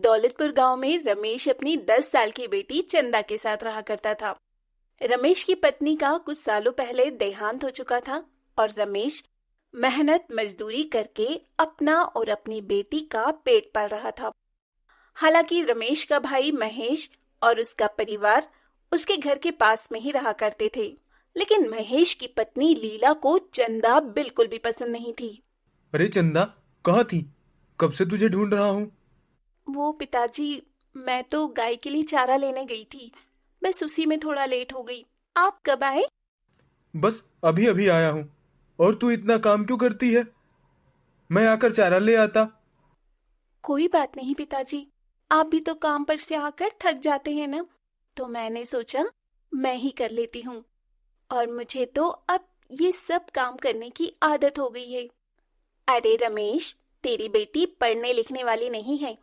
दौलतपुर गांव में रमेश अपनी 10 साल की बेटी चंदा के साथ रहा करता था। रमेश की पत्नी का कुछ सालों पहले देहांत हो चुका था और रमेश मेहनत मजदूरी करके अपना और अपनी बेटी का पेट पाल रहा था। हालांकि रमेश का भाई महेश और उसका परिवार उसके घर के पास में ही रहा करते थे, लेकिन महेश की पत्नी लीला को चंदा बिल्कुल भी पसंद नहीं थी। अरे चंदा, कहाँ थी? कब से तुझे ढूंढ रहा हूँ। वो पिताजी, मैं तो गाय के लिए चारा लेने गई थी, बस उसी में थोड़ा लेट हो गई। आप कब आए? बस अभी अभी आया हूँ। और तू इतना काम क्यों करती है? मैं आकर चारा ले आता। कोई बात नहीं पिताजी, आप भी तो काम पर से आकर थक जाते हैं ना, तो मैंने सोचा मैं ही कर लेती हूँ। और मुझे तो अब ये सब काम करने की आदत हो गई है। अरे रमेश, तेरी बेटी पढ़ने लिखने वाली नहीं है।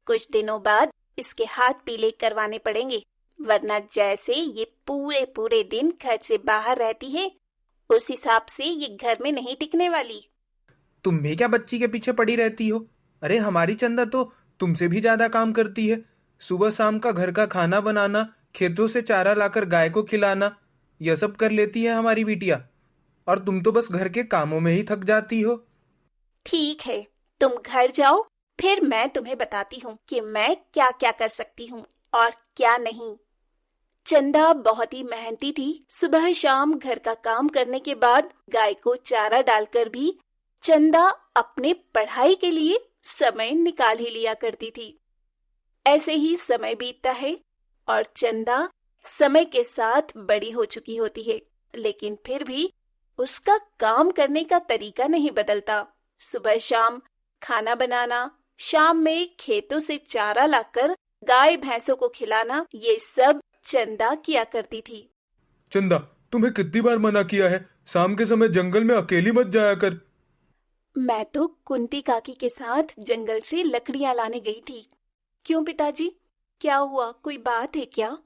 कुछ दिनों बाद इसके हाथ पीले करवाने पड़ेंगे, वरना जैसे ये पूरे पूरे दिन घर से बाहर रहती है, उस हिसाब से ये घर में नहीं टिकने वाली। तुम भी क्या बच्ची के पीछे पड़ी रहती हो? अरे हमारी चंदा तो तुमसे भी ज्यादा काम करती है। सुबह शाम का घर का खाना बनाना, खेतों से चारा लाकर गाय को खिलाना, यह सब कर लेती है हमारी बिटिया। और तुम तो बस घर के कामों में ही थक जाती हो। ठीक है, तुम घर जाओ, फिर मैं तुम्हें बताती हूँ कि मैं क्या क्या कर सकती हूँ और क्या नहीं। चंदा बहुत ही मेहनती थी। सुबह शाम घर का काम करने के बाद गाय को चारा डालकर भी चंदा अपने पढ़ाई के लिए समय निकाल ही लिया करती थी। ऐसे ही समय बीतता है और चंदा समय के साथ बड़ी हो चुकी होती है, लेकिन फिर भी उसका काम करने का तरीका नहीं बदलता। सुबह शाम खाना बनाना, शाम में खेतों से चारा लाकर गाय भैंसों को खिलाना, ये सब चंदा किया करती थी। चंदा, तुम्हें कितनी बार मना किया है, शाम के समय जंगल में अकेली मत जाया कर। मैं तो कुंती काकी के साथ जंगल से लकड़ियां लाने गई थी। क्यों पिताजी, क्या हुआ? कोई बात है क्या?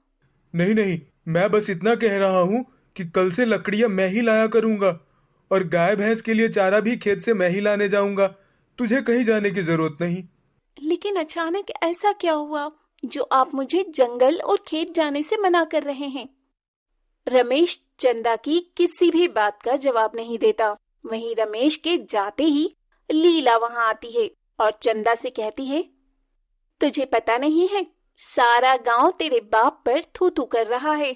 नहीं नहीं, मैं बस इतना कह रहा हूँ कि कल से लकड़ियां मैं ही लाया करूंगा और गाय भैंस के लिए चारा भी खेत से मैं ही लाने जाऊंगा। तुझे कहीं जाने की जरूरत नहीं। लेकिन अचानक ऐसा क्या हुआ जो आप मुझे जंगल और खेत जाने से मना कर रहे हैं? रमेश चंदा की किसी भी बात का जवाब नहीं देता। वहीं रमेश के जाते ही लीला वहां आती है और चंदा से कहती है, तुझे पता नहीं है, सारा गांव तेरे बाप पर थू थू कर रहा है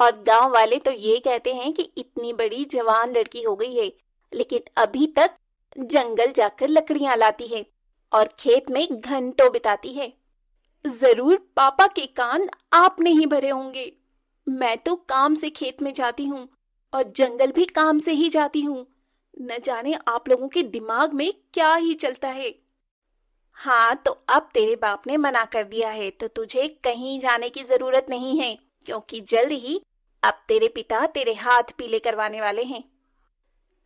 और गांव वाले तो ये कहते हैं कि इतनी बड़ी जवान लड़की हो गई है, लेकिन अभी तक जंगल जाकर लकड़ियां लाती है और खेत में घंटों बिताती है। जरूर पापा के कान आपने ही भरे होंगे। मैं तो काम से खेत में जाती हूँ और जंगल भी काम से ही जाती हूँ। न जाने आप लोगों के दिमाग में क्या ही चलता है। हाँ, तो अब तेरे बाप ने मना कर दिया है तो तुझे कहीं जाने की जरूरत नहीं है, क्योंकि जल्द ही अब तेरे पिता तेरे हाथ पीले करवाने वाले हैं।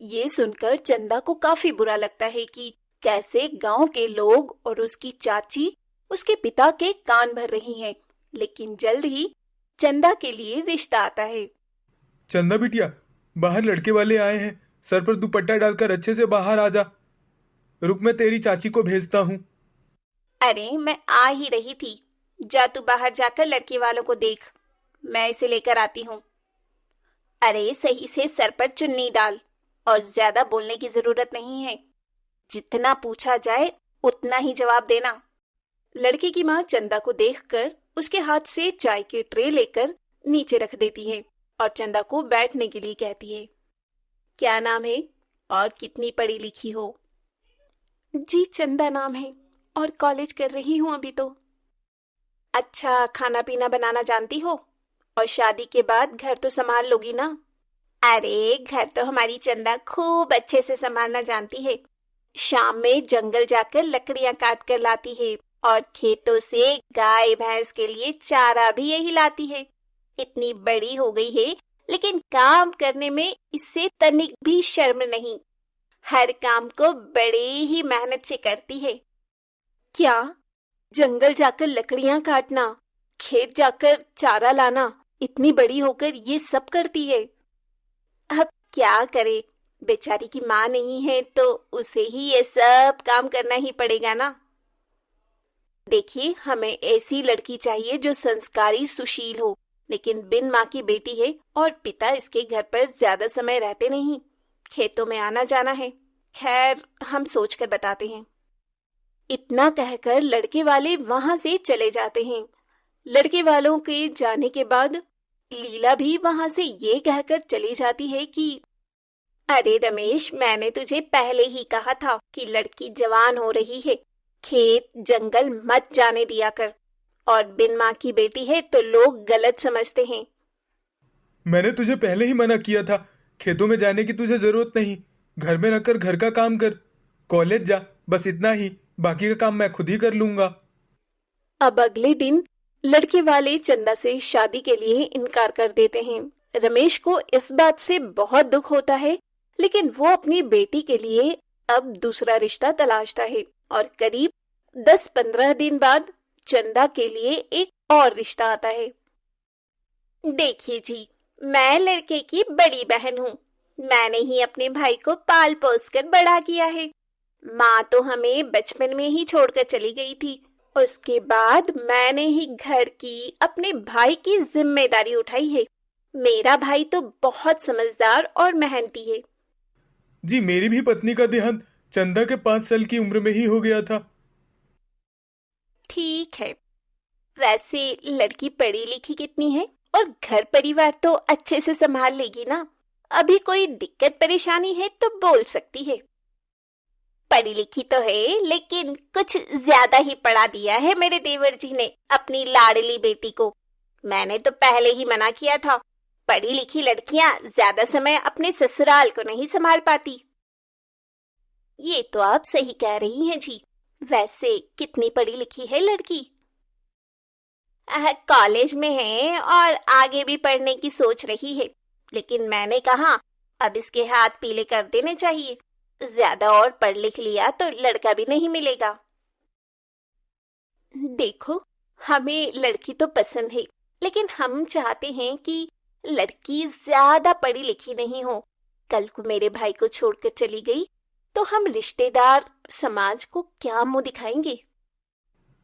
ये सुनकर चंदा को काफी बुरा लगता है कि कैसे गांव के लोग और उसकी चाची उसके पिता के कान भर रही हैं, लेकिन जल्द ही चंदा के लिए रिश्ता आता है। चंदा बिटिया, बाहर लड़के वाले आए हैं, सर पर दुपट्टा डालकर अच्छे से बाहर आ जा। रुक, मैं तेरी चाची को भेजता हूँ। अरे मैं आ ही रही थी, जा तू बाहर जाकर लड़के वालों को देख, मैं इसे लेकर आती हूँ। अरे सही से सर पर चुन्नी डाल और ज्यादा बोलने की जरूरत नहीं है। जितना पूछा जाए उतना ही जवाब देना। लड़के की माँ चंदा को देखकर उसके हाथ से चाय की ट्रे लेकर नीचे रख देती है और चंदा को बैठने के लिए कहती है। क्या नाम है और कितनी पढ़ी लिखी हो? जी चंदा नाम है और कॉलेज कर रही हूँ अभी तो। अच्छा, खाना पीना बनाना जानती हो और शादी के बाद घर तो संभाल लोगी ना? अरे घर तो हमारी चंदा खूब अच्छे से संभालना जानती है। शाम में जंगल जाकर लकड़ियां काट कर लाती है और खेतों से गाय भैंस के लिए चारा भी यही लाती है। इतनी बड़ी हो गई है, लेकिन काम करने में इससे तनिक भी शर्म नहीं। हर काम को बड़ी ही मेहनत से करती है। क्या? जंगल जाकर लकड़ियां काटना, खेत जाकर चारा लाना, इतनी बड़ी होकर ये सब करती है? अब क्या करे, बेचारी की माँ नहीं है तो उसे ही ये सब काम करना ही पड़ेगा ना। देखिए, हमें ऐसी लड़की चाहिए जो संस्कारी सुशील हो, लेकिन बिन माँ की बेटी है और पिता इसके घर पर ज्यादा समय रहते नहीं, खेतों में आना जाना है। खैर, हम सोच कर बताते हैं। इतना कहकर लड़के वाले वहां से चले जाते हैं। लड़के वालों के जाने के बाद लीला भी वहां से ये कहकर चली जाती है कि अरे रमेश, मैंने तुझे पहले ही कहा था कि लड़की जवान हो रही है, खेत जंगल मत जाने दिया कर, और बिन माँ की बेटी है तो लोग गलत समझते हैं। मैंने तुझे पहले ही मना किया था, खेतों में जाने की तुझे जरूरत नहीं। घर में रहकर घर का काम कर, कॉलेज जा, बस इतना ही। बाकी का काम मैं खुद ही कर लूंगा। अब अगले दिन लड़के वाले चंदा से शादी के लिए इनकार कर देते हैं। रमेश को इस बात से बहुत दुख होता है, लेकिन वो अपनी बेटी के लिए अब दूसरा रिश्ता तलाशता है और करीब 10-15 दिन बाद चंदा के लिए एक और रिश्ता आता है। देखिए जी, मैं लड़के की बड़ी बहन हूँ। मैंने ही अपने भाई को पाल पोस कर बड़ा किया है। माँ तो हमें बचपन में ही छोड़कर चली गई थी। उसके बाद मैंने ही घर की, अपने भाई की जिम्मेदारी उठाई है। मेरा भाई तो बहुत समझदार और मेहनती है। जी, मेरी भी पत्नी का देहांत चंदा के 5 साल की उम्र में ही हो गया था। ठीक है, वैसे लड़की पढ़ी लिखी कितनी है और घर परिवार तो अच्छे से संभाल लेगी ना? अभी कोई दिक्कत परेशानी है तो बोल सकती है। पढ़ी लिखी तो है, लेकिन कुछ ज्यादा ही पढ़ा दिया है मेरे देवर जी ने अपनी लाडली बेटी को। मैंने तो पहले ही मना किया था, पढ़ी लिखी लड़कियां ज्यादा समय अपने ससुराल को नहीं संभाल पाती। ये तो आप सही कह रही हैं जी। वैसे कितनी पढ़ी लिखी है लड़की? कॉलेज में है और आगे भी पढ़ने की सोच रही है, लेकिन मैंने कहा अब इसके हाथ पीले कर देने चाहिए। ज्यादा और पढ़ लिख लिया तो लड़का भी नहीं मिलेगा। देखो, हमें लड़की तो पसंद है, लेकिन हम चाहते हैं कि लड़की ज्यादा पढ़ी लिखी नहीं हो। कल को मेरे भाई को छोड़कर चली गई तो हम रिश्तेदार समाज को क्या मुंह दिखाएंगे?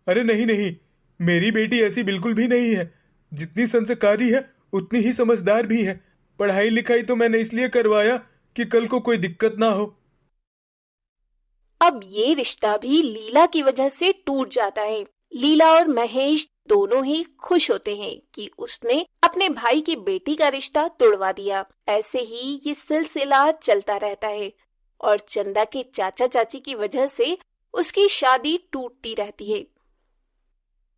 अरे नहीं नहीं, मेरी बेटी ऐसी बिल्कुल भी नहीं है। जितनी संस्कारी है उतनी ही समझदार भी है। पढ़ाई लिखाई तो मैंने इसलिए करवाया कि कल को कोई दिक्कत ना हो। अब ये रिश्ता भी लीला की वजह से टूट जाता है। लीला और महेश दोनों ही खुश होते हैं कि उसने अपने भाई की बेटी का रिश्ता तोड़वा दिया। ऐसे ही ये सिलसिला चलता रहता है और चंदा के चाचा चाची की वजह से उसकी शादी टूटती रहती है।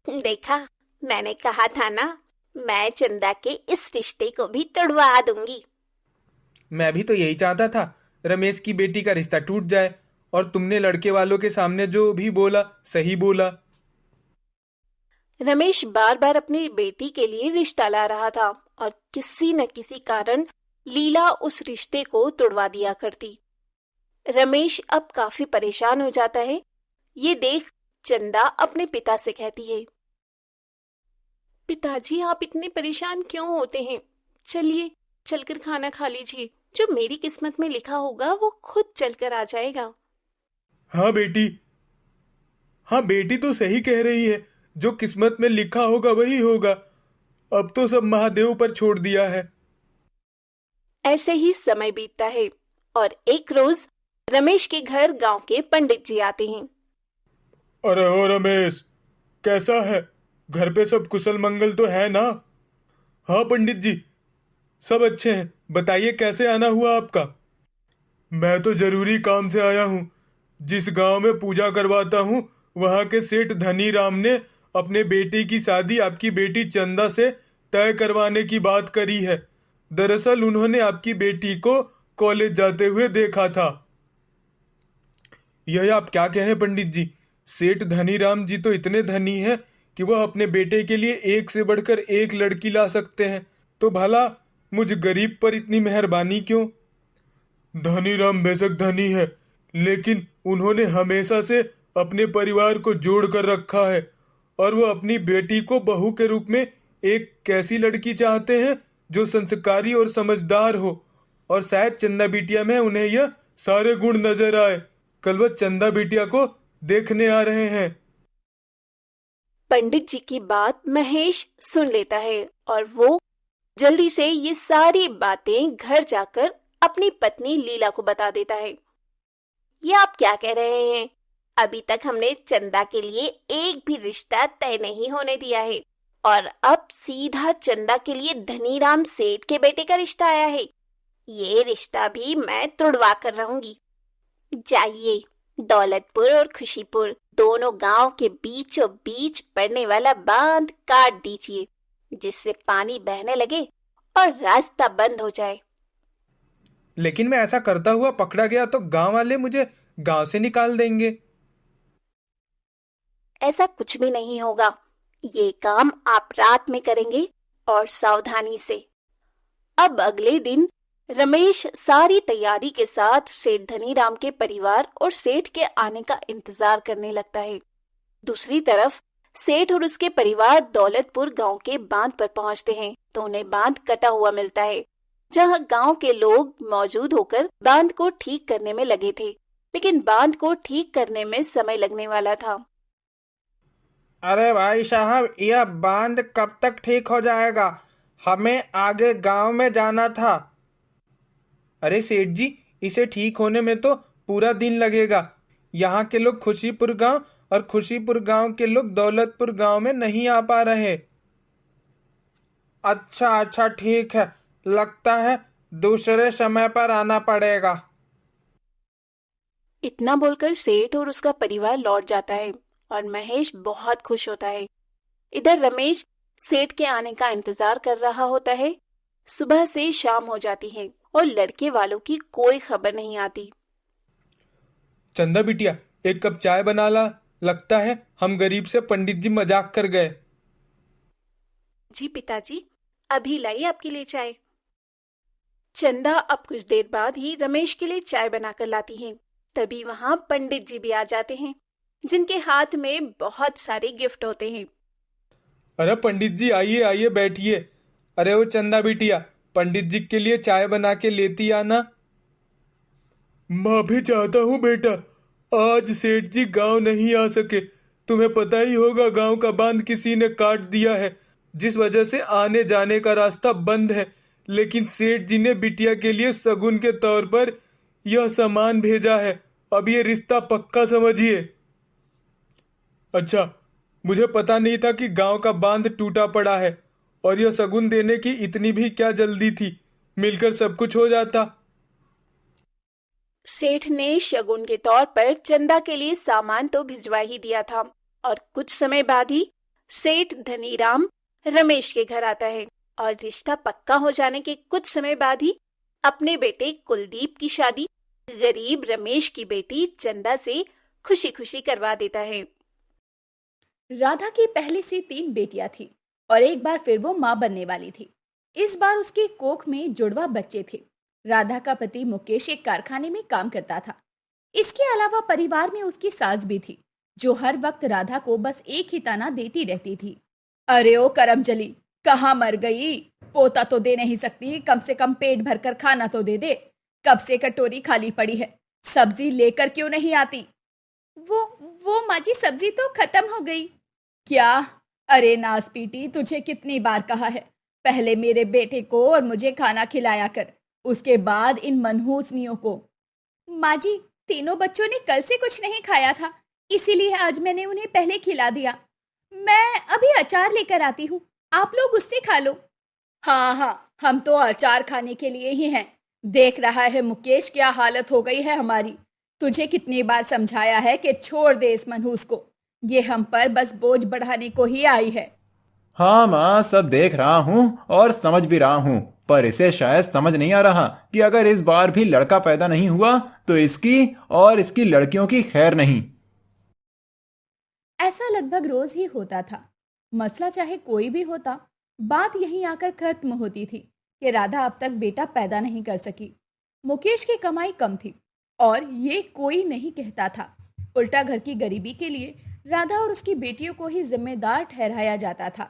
देखा, मैंने कहा था ना, मैं चंदा के इस रिश्ते को भी तोड़वा दूंगी। मैं भी तो यही चाहता था, रमेश की बेटी का रिश्ता टूट जाए। और तुमने लड़के वालों के सामने जो भी बोला सही बोला। रमेश बार बार अपनी बेटी के लिए रिश्ता ला रहा था और किसी न किसी कारण लीला उस रिश्ते को तोड़वा दिया करती। रमेश अब काफी परेशान हो जाता है। ये देख चंदा अपने पिता से कहती है, पिताजी, आप इतने परेशान क्यों होते हैं? चलिए, चलकर खाना खा लीजिए। जो मेरी किस्मत में लिखा होगा वो खुद चलकर आ जाएगा। हाँ बेटी, हाँ बेटी तो सही कह रही है। जो किस्मत में लिखा होगा वही होगा। अब तो सब महादेव पर छोड़ दिया है। ऐसे ही समय बीतता है और एक रोज रमेश के घर गांव के पंडित जी आते हैं। अरे हो रमेश, कैसा है? घर पे सब कुशल मंगल तो है ना? हाँ पंडित जी, सब अच्छे हैं। बताइए कैसे आना हुआ आपका? मैं तो जरूरी काम से आया हूँ। जिस गांव में पूजा करवाता हूँ वहां के सेठ धनी राम ने अपने बेटे की शादी आपकी बेटी चंदा से तय करवाने की बात करी है। दरअसल उन्होंने आपकी बेटी को कॉलेज जाते हुए देखा था। यह आप क्या कह रहे हैं पंडित जी? सेठ धनी राम जी तो इतने धनी हैं कि वह अपने बेटे के लिए एक से बढ़कर एक लड़की ला सकते हैं। तो भला मुझ गरीब पर इतनी मेहरबानी क्यों? धनी राम बेशक धनी है, लेकिन उन्होंने हमेशा से अपने परिवार को जोड़ कर रखा है और वो अपनी बेटी को बहू के रूप में एक कैसी लड़की चाहते हैं जो संस्कारी और समझदार हो। और शायद चंदा बिटिया में उन्हें यह सारे गुण नजर आए। कल वह चंदा बिटिया को देखने आ रहे हैं। पंडित जी की बात महेश सुन लेता है और वो जल्दी से ये सारी बातें घर जाकर अपनी पत्नी लीला को बता देता है। ये आप क्या कह रहे हैं? अभी तक हमने चंदा के लिए एक भी रिश्ता तय नहीं होने दिया है और अब सीधा चंदा के लिए धनीराम सेठ के बेटे का रिश्ता आया है। ये रिश्ता भी मैं तुड़वा कर रहूंगी। जाइए, दौलतपुर और खुशीपुर दोनों गांव के बीचों बीच पड़ने वाला बांध काट दीजिए, जिससे पानी बहने लगे और रास्ता बंद हो जाए। लेकिन मैं ऐसा करता हुआ पकड़ा गया तो गांव वाले मुझे गांव से निकाल देंगे। ऐसा कुछ भी नहीं होगा। ये काम आप रात में करेंगे और सावधानी से। अब अगले दिन रमेश सारी तैयारी के साथ सेठ धनीराम के परिवार और सेठ के आने का इंतजार करने लगता है। दूसरी तरफ सेठ और उसके परिवार दौलतपुर गांव के बांध पर पहुंचते हैं तो उन्हें बांध कटा हुआ मिलता है, जहां गांव के लोग मौजूद होकर बांध को ठीक करने में लगे थे, लेकिन बांध को ठीक करने में समय लगने वाला था। अरे भाई साहब, यह बांध कब तक ठीक हो जाएगा? हमें आगे गांव में जाना था। अरे सेठ जी, इसे ठीक होने में तो पूरा दिन लगेगा। यहाँ के लोग खुशीपुर गांव और खुशीपुर गांव के लोग दौलतपुर गांव में नहीं आ पा रहे। अच्छा ठीक है, लगता है दूसरे समय पर आना पड़ेगा। इतना बोलकर सेठ और उसका परिवार लौट जाता है और महेश बहुत खुश होता है। इधर रमेश सेठ के आने का इंतजार कर रहा होता है। सुबह से शाम हो जाती है और लड़के वालों की कोई खबर नहीं आती। चंदा बिटिया, एक कप चाय बना ला। लगता है हम गरीब से पंडित जी मजाक कर गए। जी पिताजी, अभी लाई आपके लिए चाय। चंदा अब कुछ देर बाद ही रमेश के लिए चाय बनाकर लाती है। तभी वहां पंडित जी भी आ जाते हैं, जिनके हाथ में बहुत सारे गिफ्ट होते हैं। अरे पंडित जी, आइए आइए, बैठिए। अरे वो चंदा बिटिया, पंडित जी के लिए चाय बना के लेती आना। मैं भी चाहता हूँ बेटा, आज सेठ जी गांव नहीं आ सके। तुम्हें पता ही होगा, गांव का बांध किसी ने काट दिया है, जिस वजह से आने जाने का रास्ता बंद है। लेकिन सेठ जी ने बिटिया के लिए शगुन के तौर पर यह सामान भेजा है। अब ये रिश्ता पक्का समझिए। अच्छा, मुझे पता नहीं था कि गांव का बांध टूटा पड़ा है, और यह शगुन देने की इतनी भी क्या जल्दी थी। मिलकर सब कुछ हो जाता। सेठ ने शगुन के तौर पर चंदा के लिए सामान तो भिजवा ही दिया था और कुछ समय बाद ही सेठ धनीराम रमेश के घर आता है और रिश्ता पक्का हो जाने के कुछ समय बाद ही अपने बेटे कुलदीप की शादी गरीब रमेश की बेटी चंदा से खुशी खुशी करवा देता है। राधा की पहले से 3 बेटियां थी और एक बार फिर वो मां बनने वाली थी। इस बार उसके कोख में जुड़वा बच्चे थे। राधा का पति मुकेश एक कारखाने में काम करता था। इसके अलावा परिवार में उसकी सास भी थी, जो हर वक्त राधा को बस एक ही ताना देती रहती थी। अरे ओ करमजली, कहाँ मर गई? पोता तो दे नहीं सकती, कम से कम पेट भरकर खाना तो दे दे। कब से कटोरी खाली पड़ी है, सब्जी लेकर क्यों नहीं आती? वो माँ जी, सब्जी तो खत्म हो गई। क्या? अरे नास पीटी, तुझे कितनी बार कहा है, पहले मेरे बेटे को और मुझे खाना खिलाया कर, उसके बाद इन मनहूसनियों को। माँ जी, तीनों बच्चों ने कल से कुछ नहीं खाया था, इसीलिए आज मैंने उन्हें पहले खिला दिया। मैं अभी अचार लेकर आती हूँ, आप लोग उससे खा लो। हाँ, हम तो अचार खाने के लिए ही हैं। देख रहा है मुकेश, क्या हालत हो गई है हमारी। तुझे कितनी बार समझाया है कि छोड़ दे इस मनहूस को, ये हम पर बस बोझ बढ़ाने को ही आई है। हाँ माँ, सब देख रहा हूँ और समझ भी रहा हूँ, पर इसे शायद समझ नहीं आ रहा कि अगर इस बार भी लड़का पैदा नहीं हुआ तो इसकी और इसकी लड़कियों की खैर नहीं। ऐसा लगभग रोज ही होता था। मसला चाहे कोई भी होता, बात यहीं आकर खत्म होती थी कि राधा अब तक बेटा पैदा नहीं कर सकी। मुकेश की कमाई कम थी और ये कोई नहीं कहता था। उल्टा घर की गरीबी के लिए राधा और उसकी बेटियों को ही जिम्मेदार ठहराया जाता था।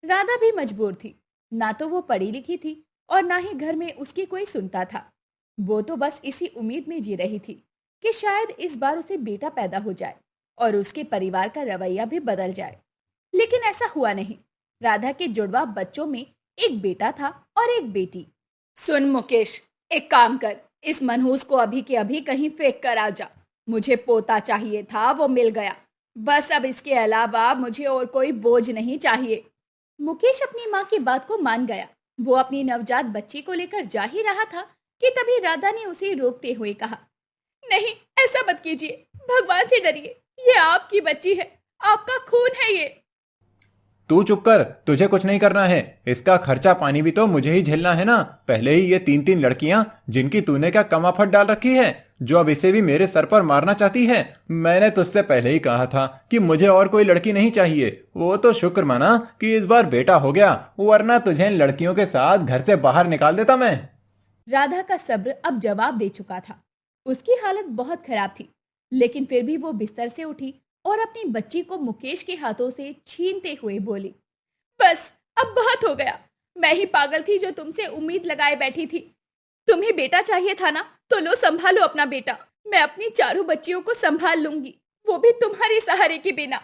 राधा भी मजबूर थी, ना तो वो पढ़ी लिखी थी और ना ही घर में उसकी कोई सुनता था। वो तो बस इसी उम्मीद में जी रही थी कि शायद इस बार उसे बेटा पैदा हो जाए और उसके परिवार का रवैया भी बदल जाए। लेकिन ऐसा हुआ नहीं। राधा के जुड़वा बच्चों में एक बेटा था और एक बेटी। सुन मुकेश, एक काम कर, इस मनहूस को अभी के अभी कहीं फेंक कर आ जा। मुझे पोता चाहिए था, वो मिल गया। बस अब इसके अलावा मुझे और कोई बोझ नहीं चाहिए। मुकेश अपनी माँ की बात को मान गया। वो अपनी नवजात बच्ची को लेकर जा ही रहा था कि तभी राधा ने उसे रोकते हुए कहा, नहीं, ऐसा मत कीजिए, भगवान से डरिए। ये आपकी बच्ची है, आपका खून है ये। तू चुप कर, तुझे कुछ नहीं करना है। इसका खर्चा पानी भी तो मुझे ही झेलना है ना। पहले ही ये 3-3 लड़कियां जिनकी तूने क्या कम आफत डाल रखी है, जो अब इसे भी मेरे सर पर मारना चाहती है। मैंने तुझसे पहले ही कहा था कि मुझे और कोई लड़की नहीं चाहिए। वो तो शुक्र माना कि इस बार बेटा हो गया, वरना तुझे इन लड़कियों के साथ घर से बाहर निकाल देता मैं। राधा का सब्र अब जवाब दे चुका था। उसकी हालत बहुत खराब थी, लेकिन फिर भी वो बिस्तर से उठी और अपनी बच्ची को मुकेश के हाथों से छीनते हुए बोली, बस अब बहुत हो गया। मैं ही पागल थी जो तुमसे उम्मीद लगाए बैठी थी। तुम्हें बेटा चाहिए था ना, तो लो संभालो अपना बेटा। मैं अपनी चारों बच्चियों को संभाल लूंगी, वो भी तुम्हारे सहारे के बिना।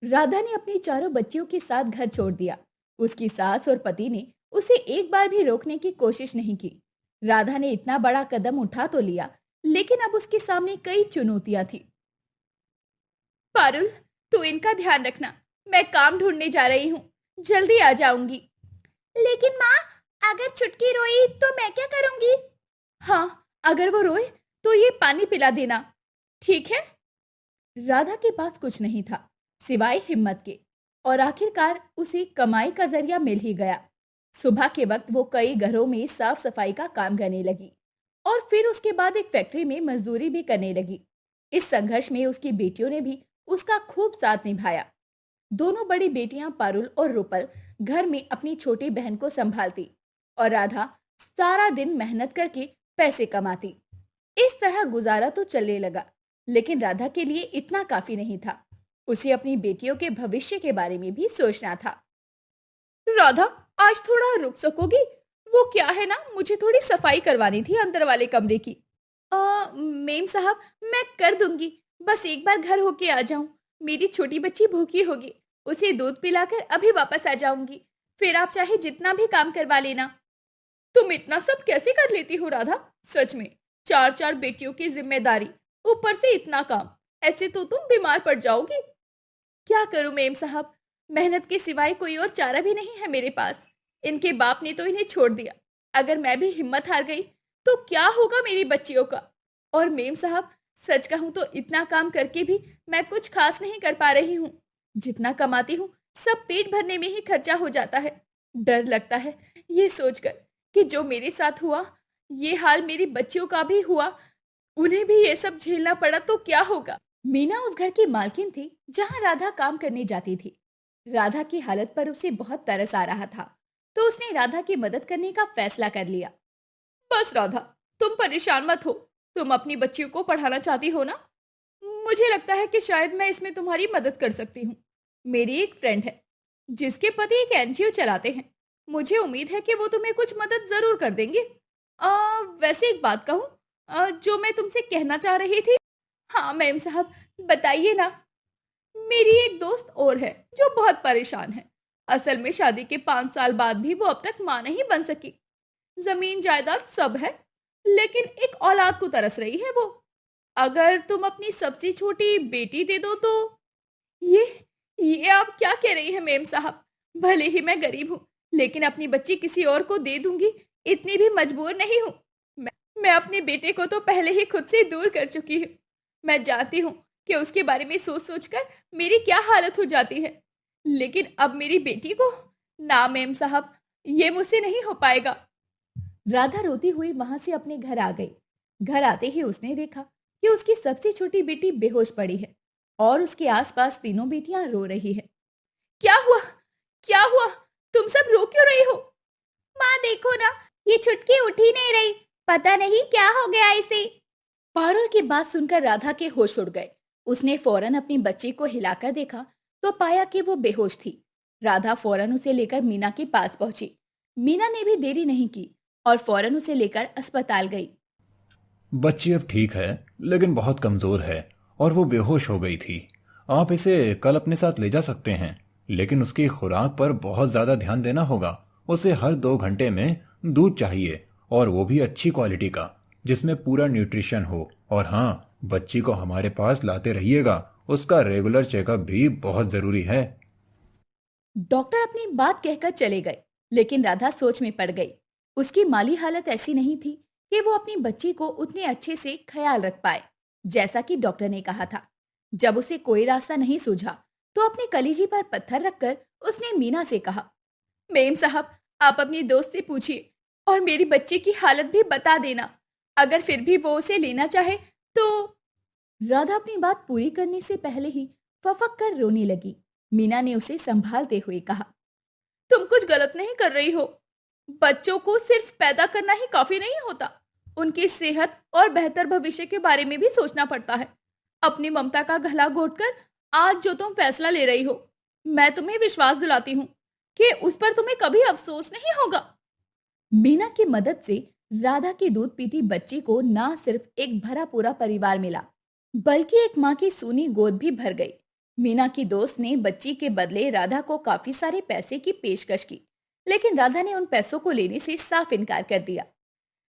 राधा ने अपनी चारों बच्चियों के साथ घर छोड़ दिया। उसकी सास और पति ने उसे एक बार भी रोकने की कोशिश नहीं की। राधा ने इतना बड़ा कदम उठा तो लिया, लेकिन अब उसके सामने कई चुनौतियां थी। पारुल, तू इनका ध्यान रखना, मैं काम ढूंढने जा रही हूँ, जल्दी आ जाऊंगी। लेकिन माँ, अगर छुटकी रोई तो मैं क्या करूंगी? हाँ, अगर वो रोए तो ये पानी पिला देना, ठीक है? राधा के पास कुछ नहीं था सिवाय हिम्मत के, और आखिरकार उसे कमाई का जरिया मिल ही गया। सुबह के वक्त वो कई घरों में साफ सफाई का काम करने लगी और फिर उसके बाद एक फैक्ट्री में मजदूरी भी करने लगी। इस संघर्ष में उसकी बेटियों ने भी उसका खूब साथ निभाया। दोनों बड़ी बेटियां पारुल और रूपल घर में अपनी छोटी बहन को संभालती और राधा सारा दिन मेहनत करके पैसे कमाती। इस तरह गुजारा तो चलने लगा, लेकिन राधा के लिए इतना काफी नहीं था। उसे अपनी बेटियों के भविष्य के बारे में भी सोचना था। राधा, आज थोड़ा रुक सकोगी? वो क्या है ना, मुझे थोड़ी सफाई करवानी थी अंदर वाले कमरे की। मेम साहब, मैं कर दूंगी, बस एक बार घर होके आ जाऊं। मेरी छोटी बच्ची भूखी होगी, उसे दूध पिलाकर अभी वापस आ जाऊंगी। फिर आप चाहे जितना भी काम करवा लेना। तुम इतना सब कैसे कर लेती हो राधा? सच में, 4-4 बेटियों की जिम्मेदारी, ऊपर से इतना काम, ऐसे तो तुम बीमार पड़ जाओगी। क्या करूं मेम साहब, मेहनत के सिवाय कोई और चारा भी नहीं है मेरे पास। इनके बाप ने तो इन्हें छोड़ दिया। अगर मैं भी हिम्मत हार गई तो क्या होगा मेरी बच्चियों का? और मेम साहब, सच कहूं तो इतना काम करके भी मैं कुछ खास नहीं कर पा रही हूँ। जितना कमाती हूँ सब पेट भरने में ही खर्चा हो जाता है। डर लगता है ये सोचकर कि जो मेरे साथ हुआ, ये हाल मेरी बच्चियों का भी हुआ, उन्हें भी ये सब झेलना पड़ा तो क्या होगा। मीना उस घर की मालकिन थी जहां राधा काम करने जाती थी। राधा की हालत पर उसे बहुत तरस आ रहा था, तो उसने राधा की मदद करने का फैसला कर लिया। बस राधा, तुम परेशान मत हो। तुम अपनी बच्चियों को पढ़ाना चाहती हो ना? मुझे लगता है कि शायद मैं इसमें तुम्हारी मदद कर सकती हूँ। मेरी एक फ्रेंड है जिसके पति एक एनजीओ चलाते हैं। मुझे उम्मीद है कि वो तुम्हें कुछ मदद जरूर कर देंगे। वैसे एक बात कहूँ, जो मैं तुमसे कहना चाह रही थी। हाँ मैम साहब, बताइए ना। मेरी एक दोस्त और है जो बहुत परेशान है। असल में शादी के 5 साल बाद भी वो अब तक मां नहीं बन सकी। जमीन जायदाद सब है, लेकिन एक औलाद को तरस रही है वो। अगर तुम अपनी सबसे छोटी बेटी दे दो तो। ये आप क्या कह रही हैं मेम साहब? भले ही मैं गरीब हूँ, लेकिन अपनी बच्ची किसी और को दे दूंगी, इतनी भी मजबूर नहीं हूँ। मैं अपने बेटे को तो पहले ही खुद से दूर कर चुकी हूँ। मैं जानती हूँ कि उसके बारे में सोच सोचकर मेरी क्या हालत हो जाती है, लेकिन अब मेरी बेटी को ना मेम साहब, ये मुझसे नहीं हो पाएगा। राधा रोती हुई वहां से अपने घर आ गई। घर आते ही उसने देखा कि उसकी सबसे छोटी बेटी बेहोश पड़ी है और उसके आसपास तीनों बेटियां रो रही है। क्या हुआ? क्या हुआ? तुम सब रो क्यों रही हो? माँ देखो ना, ये छुटकी उठ ही नहीं रही, पता नहीं क्या हो गया इसे। पारुल की बात सुनकर राधा के होश उड़ गए। उसने फौरन अपनी बच्ची को हिलाकर देखा तो पाया कि वो बेहोश थी। राधा फौरन उसे लेकर मीना के पास पहुंची। मीना ने भी देरी नहीं की और फौरन उसे लेकर अस्पताल गई। बच्ची अब ठीक है, लेकिन बहुत कमजोर है और वो बेहोश हो गई थी। आप इसे कल अपने साथ ले जा सकते हैं। लेकिन उसकी खुराक पर बहुत ज्यादा ध्यान देना होगा। उसे हर 2 घंटे में दूध चाहिए, और वो भी अच्छी क्वालिटी का, जिसमें पूरा न्यूट्रिशन हो। और हाँ, बच्ची को हमारे पास लाते रहिएगा, उसका रेगुलर चेकअप भी बहुत जरूरी है। डॉक्टर अपनी बात कहकर चले गए, लेकिन राधा सोच में पड़ गई। उसकी माली हालत ऐसी नहीं थी कि वो अपनी बच्ची को उतने अच्छे से ख्याल रख पाए, जैसा कि डॉक्टर ने कहा था। जब उसे कोई रास्ता नहीं सूझा, तो अपने कलीजी पर पत्थर रखकर उसने मीना से कहा, मेम साहब, आप अपनी दोस्त से पूछिए और मेरी बच्ची की हालत भी बता देना। अगर फिर भी वो उसे लेना चाहे तो। राधा अपनी बात पूरी करने से पहले ही फफक कर रोने लगी। मीना ने उसे संभालते हुए कहा, तुम कुछ गलत नहीं कर रही हो। बच्चों को सिर्फ पैदा करना ही काफी नहीं होता, उनकी सेहत और बेहतर भविष्य के बारे में भी सोचना पड़ता है। अपनी ममता का गला घोटकर आज जो तुम फैसला ले रही हो, मैं तुम्हें विश्वास दिलाती हूँ कि उस पर तुम्हें कभी अफसोस नहीं होगा। मीना की मदद से राधा की दूध पीती बच्ची को ना सिर्फ एक भरा पूरा परिवार मिला, बल्कि एक माँ की सूनी गोद भी भर गई। मीना की दोस्त ने बच्ची के बदले राधा को काफी सारे पैसे की पेशकश की, लेकिन राधा ने उन पैसों को लेने से साफ इनकार कर दिया।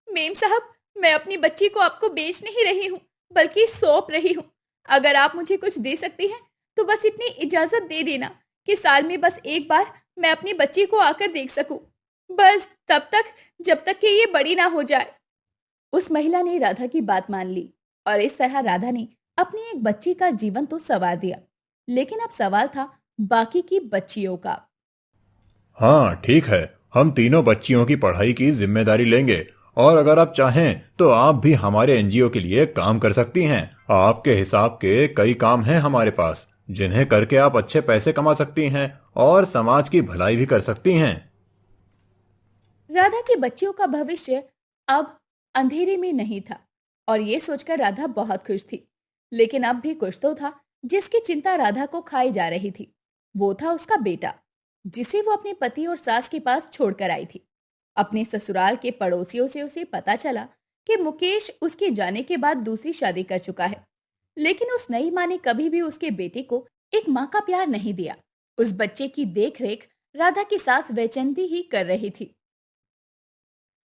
मेम साहब, मैं अपनी बच्ची को आपको बेच नहीं रही हूँ, बल्कि सौंप रही हूँ। अगर आप मुझे कुछ दे सकती हैं, तो बस इतनी इजाजत दे देना कि साल में बस एक बार मैं अपनी बच्ची को आकर देख सकूं। बस तब तक, जब तक कि ये बड़ी ना हो जाए। उस महिला ने राधा की बात मान ली, और इस तरह राधा ने अपनी एक बच्ची का जीवन तो संवार दिया, लेकिन अब सवाल था बाकी की बच्चियों का। हाँ ठीक है, हम तीनों बच्चियों की पढ़ाई की जिम्मेदारी लेंगे, और अगर आप चाहें तो आप भी हमारे एनजीओ के लिए काम कर सकती हैं। आपके हिसाब के कई काम हैं हमारे पास, जिन्हें करके आप अच्छे पैसे कमा सकती हैं और समाज की भलाई भी कर सकती हैं। राधा की बच्चियों का भविष्य अब अंधेरे में नहीं था, और ये सोचकर राधा बहुत खुश थी। लेकिन अब भी कुछ तो था जिसकी चिंता राधा को खाई जा रही थी। वो था उसका बेटा, जिसे वो अपने पति और सास के पास छोड़कर आई थी। अपने ससुराल के पड़ोसियों से उसे पता चला कि मुकेश उसके जाने के बाद दूसरी शादी कर चुका है, लेकिन उस नई माँ ने कभी भी उसके बेटे को एक माँ का प्यार नहीं दिया। उस बच्चे की देखरेख राधा की सास वैजंती ही कर रही थी।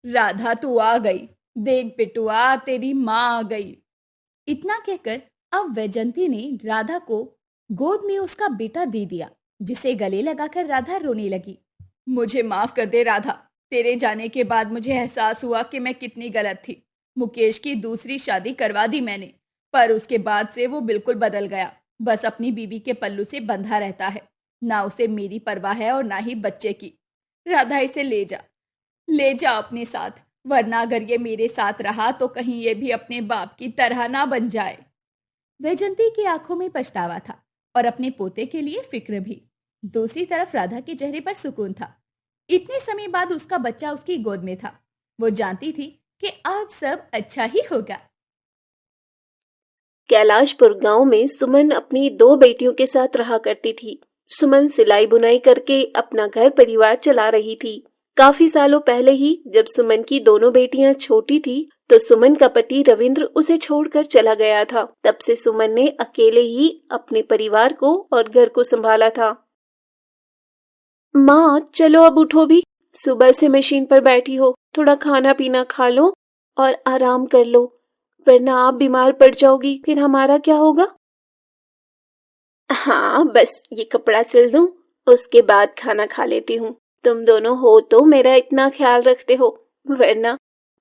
राधा तू आ गई, देख बिटुआ, तेरी माँ आ गई। इतना कहकर अब वैजंती ने राधा को गोद में उसका बेटा दे दिया, जिसे गले लगाकर राधा रोने लगी। मुझे माफ कर दे राधा, तेरे जाने के बाद मुझे एहसास हुआ कि मैं कितनी गलत थी। मुकेश की दूसरी शादी करवा दी मैंने, पर उसके बाद से वो बिल्कुल बदल गया। बस अपनी बीवी के पल्लू से बंधा रहता है। ना उसे मेरी परवाह है और ना ही बच्चे की। राधा, इसे ले जा अपने साथ, वरना अगर ये मेरे साथ रहा तो कहीं ये भी अपने बाप की तरह ना बन जाए। वैजंती की आंखों में पछतावा था और अपने पोते के लिए फिक्र भी। दूसरी तरफ राधा के चेहरे पर सुकून था। इतने समय बाद उसका बच्चा उसकी गोद में था। वो जानती थी कि आज सब अच्छा ही होगा। कैलाशपुर गांव में सुमन अपनी 2 बेटियों के साथ रहा करती थी। सुमन सिलाई बुनाई करके अपना घर परिवार चला रही थी। काफी सालों पहले ही जब सुमन की दोनों बेटियां छोटी थी, तो सुमन का पति रविंद्र उसे छोड़कर चला गया था। तब से सुमन ने अकेले ही अपने परिवार को और घर को संभाला था। माँ, चलो अब उठो भी। सुबह से मशीन पर बैठी हो, थोड़ा खाना पीना खा लो और आराम कर लो, वरना आप बीमार पड़ जाओगी, फिर हमारा क्या होगा। हाँ, बस ये कपड़ा सिल दूं, उसके बाद खाना खा लेती हूँ। तुम दोनों हो तो मेरा इतना ख्याल रखते हो, वरना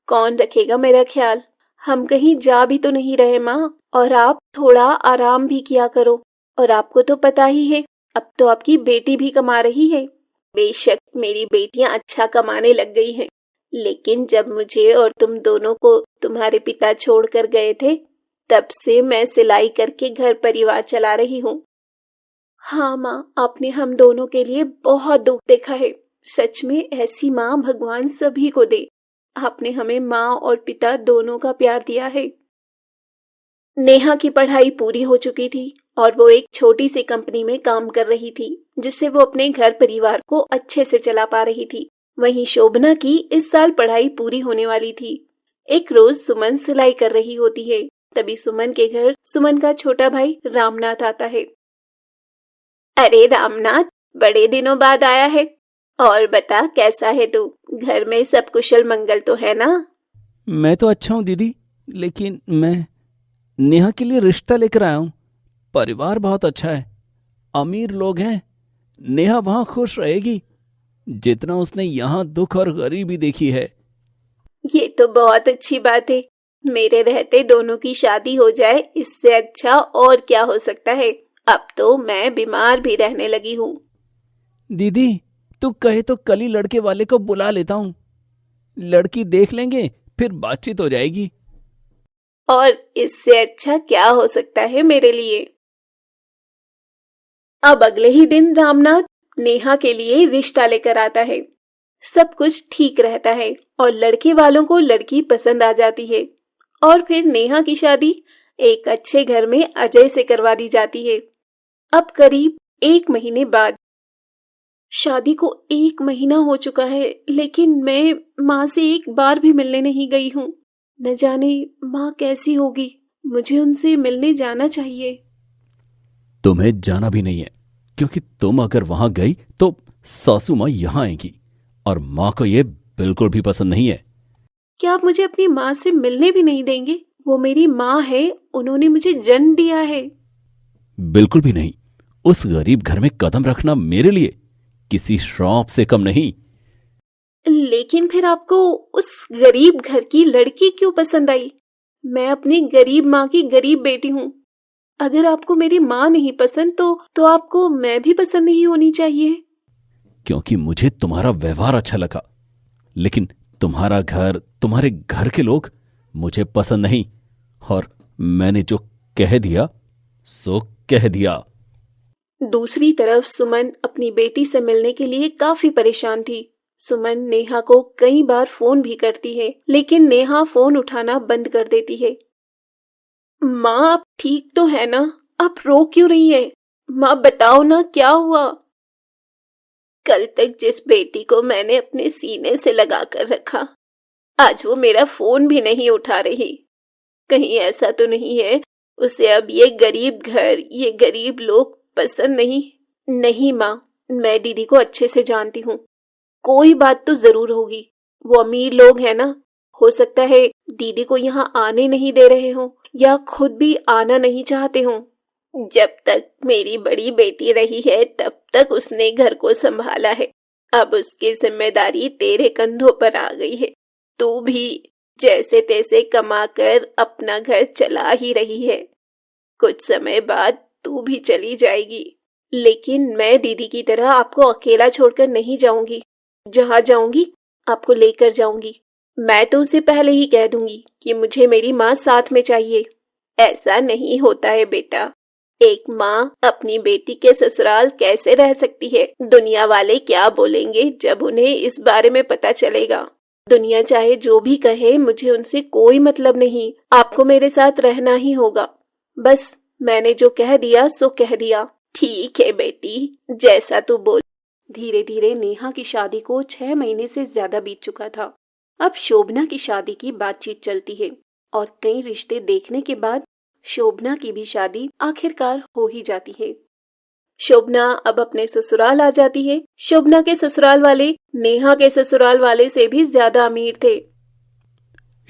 कौन रखेगा मेरा ख्याल। हम कहीं जा भी तो नहीं रहे माँ, और आप थोड़ा आराम भी किया करो। और आपको तो पता ही है, अब तो आपकी बेटी भी कमा रही है। बेशक मेरी बेटियां अच्छा कमाने लग गई हैं, लेकिन जब मुझे और तुम दोनों को तुम्हारे पिता छोड़कर गए थे, तब से मैं सिलाई करके घर परिवार चला रही हूँ। हाँ माँ, आपने हम दोनों के लिए बहुत दुख देखा है। सच में ऐसी माँ भगवान सभी को दे। आपने हमें माँ और पिता दोनों का प्यार दिया है। नेहा की पढ़ाई पूरी हो चुकी थी और वो एक छोटी सी कंपनी में काम कर रही थी, जिससे वो अपने घर परिवार को अच्छे से चला पा रही थी। वहीं शोभना की इस साल पढ़ाई पूरी होने वाली थी। एक रोज सुमन सिलाई कर रही होती है, तभी सुमन के घर सुमन का छोटा भाई रामनाथ आता है। अरे रामनाथ, बड़े दिनों बाद आया है। और बता, कैसा है तू? घर में सब कुशल मंगल तो है ना? मैं तो अच्छा हूँ दीदी, लेकिन मैं नेहा के लिए रिश्ता लेकर आया हूँ। परिवार बहुत अच्छा है, अमीर लोग हैं। नेहा वहां खुश रहेगी जितना उसने यहाँ दुख और गरीबी देखी है। ये तो बहुत अच्छी बात है। मेरे रहते दोनों की शादी हो जाए, इससे अच्छा और क्या हो सकता है। अब तो मैं बीमार भी रहने लगी हूँ। दीदी तू कहे तो कल ही लड़के वाले को बुला लेता हूँ। लड़की देख लेंगे, फिर बातचीत हो जाएगी। और इससे अच्छा क्या हो सकता है मेरे लिए। अब अगले ही दिन रामनाथ नेहा के लिए रिश्ता लेकर आता है। सब कुछ ठीक रहता है और लड़के वालों को लड़की पसंद आ जाती है। और फिर नेहा की शादी एक अच्छे घर में अजय से करवा दी जाती है। अब करीब 1 महीने बाद। शादी को 1 महीना हो चुका है, लेकिन मैं माँ से एक बार भी मिलने नहीं गई हूँ। न जाने माँ कैसी होगी। मुझे उनसे मिलने जाना चाहिए। तुम्हें जाना भी नहीं है, क्योंकि तुम अगर वहां गई तो सासू माँ यहाँ आएंगी और माँ को ये बिल्कुल भी पसंद नहीं है। क्या आप मुझे अपनी माँ से मिलने भी नहीं देंगे? वो मेरी माँ है, उन्होंने मुझे जन्म दिया है। बिल्कुल भी नहीं। उस गरीब घर में कदम रखना मेरे लिए किसी श्राप से कम नहीं। लेकिन फिर आपको उस गरीब घर की लड़की क्यों पसंद आई? मैं अपनी गरीब माँ की गरीब बेटी हूँ। अगर आपको मेरी माँ नहीं पसंद तो आपको मैं भी पसंद नहीं होनी चाहिए। क्योंकि मुझे तुम्हारा व्यवहार अच्छा लगा, लेकिन तुम्हारा घर, तुम्हारे घर के लोग मुझे पसंद नहीं। और मैंने जो कह दिया सो कह दिया। दूसरी तरफ सुमन अपनी बेटी से मिलने के लिए काफी परेशान थी। सुमन नेहा को कई बार फोन भी करती है, लेकिन नेहा फोन उठाना बंद कर देती है। माँ, आप ठीक तो है ना? आप रो क्यों रही है? माँ बताओ ना, क्या हुआ? कल तक जिस बेटी को मैंने अपने सीने से लगा कर रखा, आज वो मेरा फोन भी नहीं उठा रही। कहीं ऐसा तो नहीं है उसे अब ये गरीब घर, ये गरीब लोग पसंद नहीं? नहीं माँ, मैं दीदी को अच्छे से जानती हूँ। कोई बात तो जरूर होगी। वो अमीर लोग हैं ना, हो सकता है दीदी को यहाँ आने नहीं दे रहे हों या खुद भी आना नहीं चाहते हों। जब तक मेरी बड़ी बेटी रही है तब तक उसने घर को संभाला है। अब उसकी जिम्मेदारी तेरे कंधों पर आ गई है। तू भी जैसे तैसे कमाकर अपना घर चला ही रही है। कुछ समय बाद तू भी चली जाएगी, लेकिन मैं दीदी की तरह आपको अकेला छोड़कर नहीं जाऊंगी। जहाँ जाऊंगी आपको लेकर जाऊंगी। मैं तो उसे पहले ही कह दूंगी कि मुझे मेरी माँ साथ में चाहिए। ऐसा नहीं होता है बेटा। एक माँ अपनी बेटी के ससुराल कैसे रह सकती है? दुनिया वाले क्या बोलेंगे जब उन्हें इस बारे में पता चलेगा? दुनिया चाहे जो भी कहे, मुझे उनसे कोई मतलब नहीं। आपको मेरे साथ रहना ही होगा। बस मैंने जो कह दिया सो कह दिया। ठीक है बेटी, जैसा तू बोल। धीरे धीरे नेहा की शादी को 6 महीने से ज्यादा बीत चुका था। अब शोभना की शादी की बातचीत चलती है और कई रिश्ते देखने के बाद शोभना की भी शादी आखिरकार हो ही जाती है। शोभना अब अपने ससुराल आ जाती है। शोभना के ससुराल वाले नेहा के ससुराल वाले से भी ज्यादा अमीर थे।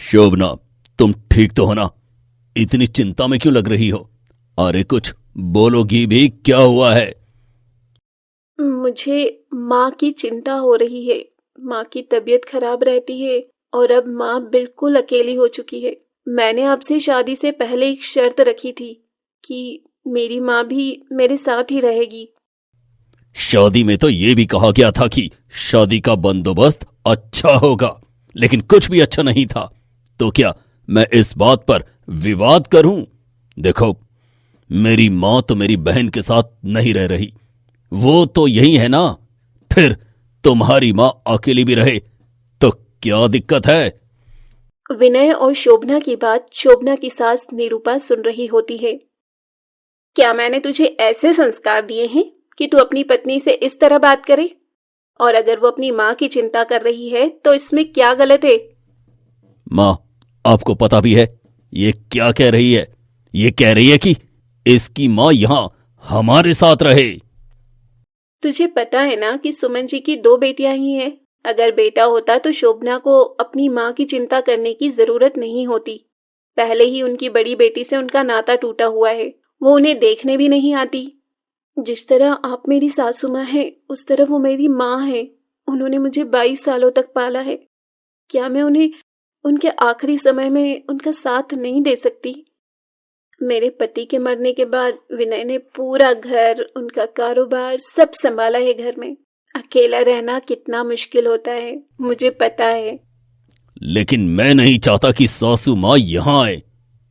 शोभना, तुम ठीक तो हो ना? इतनी चिंता में क्यों लग रही हो? अरे कुछ बोलोगी भी? क्या हुआ है? मुझे माँ की चिंता हो रही है। माँ की तबीयत खराब रहती है और अब माँ बिल्कुल अकेली हो चुकी है। मैंने आपसे शादी से पहले एक शर्त रखी थी कि मेरी माँ भी मेरे साथ ही रहेगी। शादी में तो ये भी कहा गया था कि शादी का बंदोबस्त अच्छा होगा, लेकिन कुछ भी अच्छा नहीं था। तो क्या मैं इस बात पर विवाद करूं? देखो, मेरी माँ तो मेरी बहन के साथ नहीं रह रही, वो तो यही है ना। फिर तुम्हारी माँ अकेली भी रहे तो क्या दिक्कत है? विनय और शोभना की बात शोभना की सास निरूपा सुन रही होती है। क्या मैंने तुझे ऐसे संस्कार दिए हैं कि तू अपनी पत्नी से इस तरह बात करे? और अगर वो अपनी माँ की चिंता कर रही है तो इसमें क्या गलत है? माँ, आपको पता भी है ये क्या कह रही है? ये कह रही है कि इसकी माँ यहाँ हमारे साथ रहे। तुझे पता है ना कि सुमन जी की 2 बेटियां ही हैं। अगर बेटा होता तो शोभना को अपनी माँ की चिंता करने की जरूरत नहीं होती। पहले ही उनकी बड़ी बेटी से उनका नाता टूटा हुआ है, वो उन्हें देखने भी नहीं आती। जिस तरह आप मेरी सासू माँ है, उस तरह वो मेरी माँ है। उन्होंने मुझे 22 सालों तक पाला है। क्या मैं उन्हें उनके आखिरी समय में उनका साथ नहीं दे सकती? मेरे पति के मरने के बाद विनय ने पूरा घर, उनका कारोबार सब संभाला है। घर में अकेला रहना कितना मुश्किल होता है, मुझे पता है। लेकिन मैं नहीं चाहता कि सासू माँ यहां आए।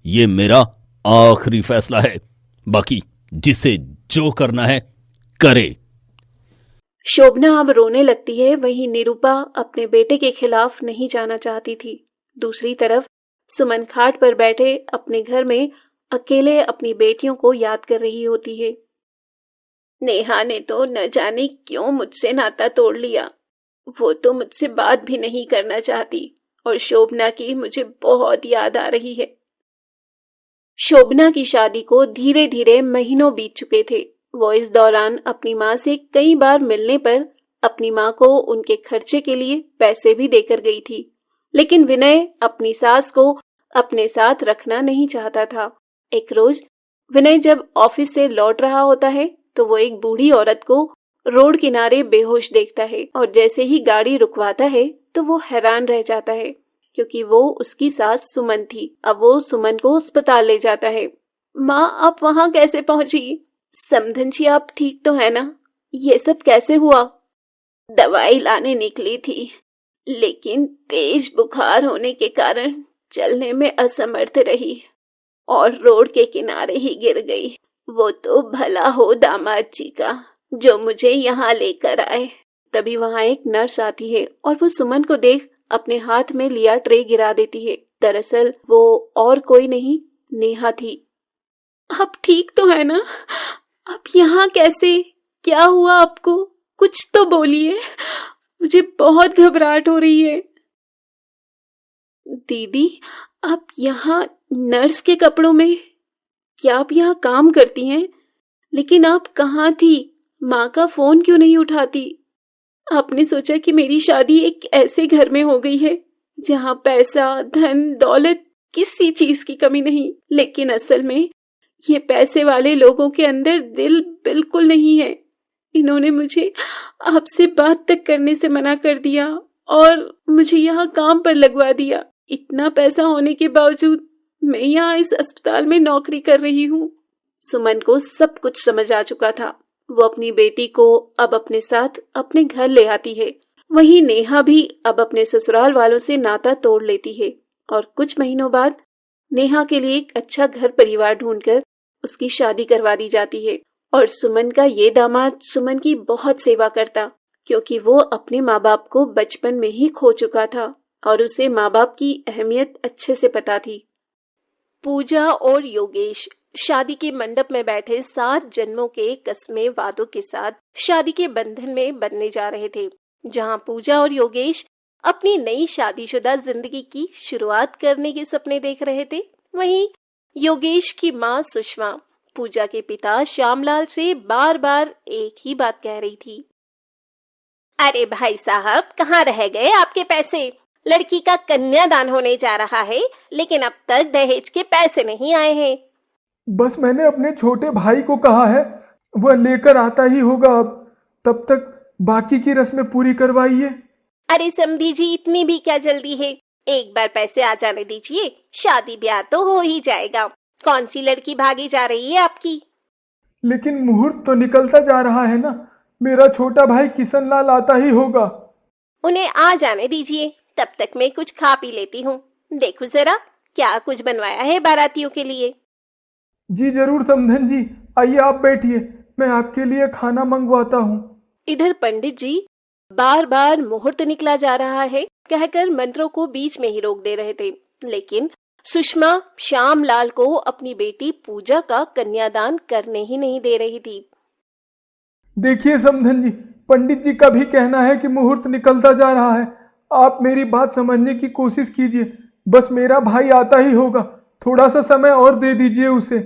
ये मेरा आखिरी फैसला है। बाकी जिसे जो करना है करे। शोभना अब रोने लगती है। वहीं निरूपा अपने बेटे के खिलाफ नहीं जाना चाहती थी। दूसरी तरफ सुमन खाट पर बैठे अपने घर में अकेले अपनी बेटियों को याद कर रही होती है। नेहा ने तो न जाने क्यों मुझसे नाता तोड़ लिया। वो तो मुझसे बात भी नहीं करना चाहती और शोभना की मुझे बहुत याद आ रही है। शोभना की शादी को धीरे धीरे महीनों बीत चुके थे। वो इस दौरान अपनी माँ से कई बार मिलने पर अपनी माँ को उनके खर्चे के लिए पैसे भी देकर गई थी। लेकिन विनय अपनी सास को अपने साथ रखना नहीं चाहता था। एक रोज विनय जब ऑफिस से लौट रहा होता है तो वो एक बूढ़ी औरत को रोड किनारे बेहोश देखता है और जैसे ही गाड़ी रुकवाता है तो वो हैरान रह जाता है, क्योंकि वो उसकी सास सुमन थी। अब वो सुमन को अस्पताल ले जाता है। माँ, आप वहां कैसे पहुंची? समधन जी, आप ठीक तो है ना? ये सब कैसे हुआ? दवाई लाने निकली थी, लेकिन तेज बुखार होने के कारण चलने में असमर्थ रही और रोड के किनारे ही गिर गई। वो तो भला हो दामाद जी का जो मुझे यहाँ लेकर आए। तभी वहां एक नर्स आती है और वो सुमन को देख अपने हाथ में लिया ट्रे गिरा देती है। दरअसल वो और कोई नहीं, नेहा थी। आप ठीक तो है ना? आप यहाँ कैसे? क्या हुआ आपको? कुछ तो बोलिए, मुझे बहुत घबराहट हो रही है। दीदी, आप यहाँ नर्स के कपड़ों में? क्या आप यहाँ काम करती हैं? लेकिन आप कहाँ थी? माँ का फोन क्यों नहीं उठाती? आपने सोचा कि मेरी शादी एक ऐसे घर में हो गई है जहाँ पैसा, धन, दौलत, किसी चीज की कमी नहीं। लेकिन असल में ये पैसे वाले लोगों के अंदर दिल बिल्कुल नहीं है। इन्होंने मुझे आपसे बात तक करने से मना कर दिया और मुझे यहाँ काम पर लगवा दिया। इतना पैसा होने के बावजूद मैं यहाँ इस अस्पताल में नौकरी कर रही हूँ। सुमन को सब कुछ समझ आ चुका था। वो अपनी बेटी को अब अपने साथ अपने घर ले आती है। वहीं नेहा भी अब अपने ससुराल वालों से नाता तोड़ लेती है और कुछ महीनों बाद नेहा के लिए एक अच्छा घर परिवार ढूंढकर उसकी शादी करवा दी जाती है। और सुमन का ये दामाद सुमन की बहुत सेवा करता, क्योंकि वो अपने माँ बाप को बचपन में ही खो चुका था और उसे माँ बाप की अहमियत अच्छे से पता थी। पूजा और योगेश शादी के मंडप में बैठे 7 जन्मों के कस्मे वादों के साथ शादी के बंधन में बनने जा रहे थे। जहां पूजा और योगेश अपनी नई शादीशुदा जिंदगी की शुरुआत करने के सपने देख रहे थे, वहीं योगेश की माँ सुषमा पूजा के पिता श्यामलाल से बार बार एक ही बात कह रही थी। अरे भाई साहब, कहाँ रह गए आपके पैसे? लड़की का कन्यादान होने जा रहा है, लेकिन अब तक दहेज के पैसे नहीं आए हैं। बस मैंने अपने छोटे भाई को कहा है, वह लेकर आता ही होगा। अब तब तक बाकी की रस्में पूरी करवाइए। अरे समधी जी, इतनी भी क्या जल्दी है? एक बार पैसे आ जाने दीजिए, शादी ब्याह तो हो ही जाएगा। कौन सी लड़की भागी जा रही है आपकी? लेकिन मुहूर्त तो निकलता जा रहा है ना। मेरा छोटा भाई किशन लाल आता ही होगा। उन्हें आ जाने दीजिए, तब तक मैं कुछ खा पी लेती हूँ। देखो जरा क्या कुछ बनवाया है बारातियों के लिए। जी जरूर समधन जी, आइए आप बैठिए, मैं आपके लिए खाना मंगवाता हूँ। इधर पंडित जी बार बार मुहूर्त निकला जा रहा है कहकर मंत्रों को बीच में ही रोक दे रहे थे, लेकिन सुषमा श्यामलाल को अपनी बेटी पूजा का कन्यादान करने ही नहीं दे रही थी। देखिए समधन जी, पंडित जी का भी कहना है कि मुहूर्त निकलता जा रहा है। आप मेरी बात समझने की कोशिश कीजिए। बस मेरा भाई आता ही होगा, थोड़ा सा समय और दे दीजिए उसे।